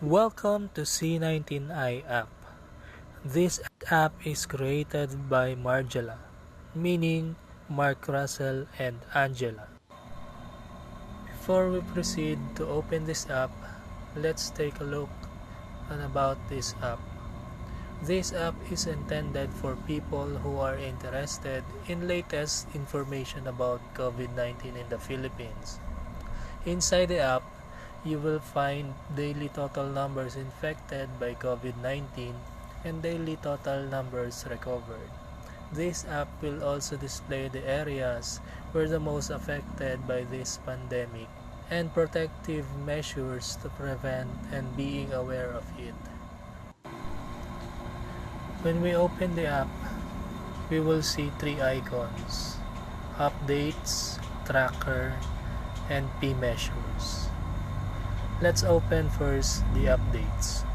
Welcome to C19I app. This app is created by Margela, meaning Mark Russell and Angela. Before we proceed to open this app, let's take a look about this app. This app is intended for people who are interested in latest information about COVID-19 in the Philippines. Inside the app, you will find daily total numbers infected by COVID-19 and daily total numbers recovered. This app will also display the areas where the most affected by this pandemic and protective measures to prevent and being aware of it. When we open the app, we will see three icons: updates, tracker, and P measures. Let's open first the updates.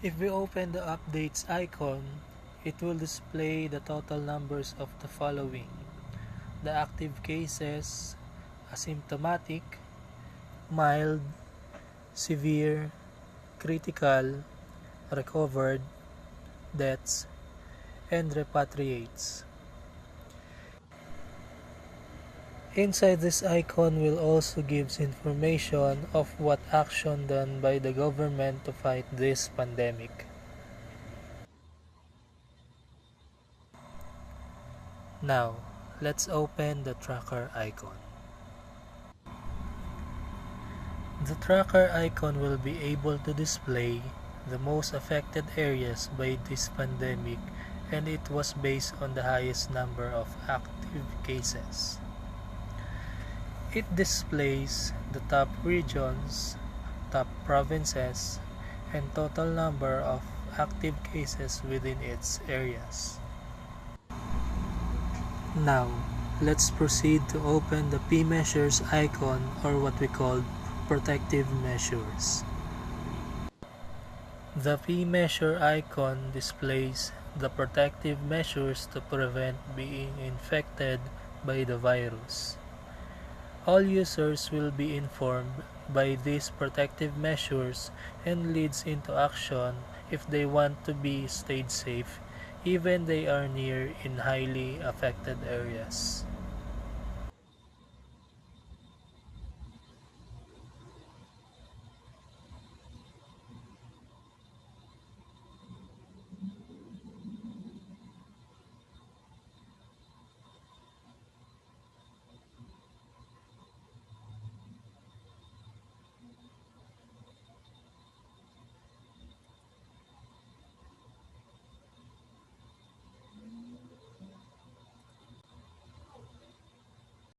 If we open the updates icon, it will display the total numbers of the following: the active cases, asymptomatic, mild, severe, critical, recovered, deaths, and repatriates. Inside this icon will also gives information of what action done by the government to fight this pandemic. Now, let's open the tracker icon. The tracker icon will be able to display the most affected areas by this pandemic, and it was based on the highest number of active cases. It displays the top regions, top provinces, and total number of active cases within its areas. Now, let's proceed to open the P measures icon, or what we call protective measures. The P measure icon displays the protective measures to prevent being infected by the virus. All users will be informed by these protective measures and leads into action if they want to be stayed safe even they are near in highly affected areas.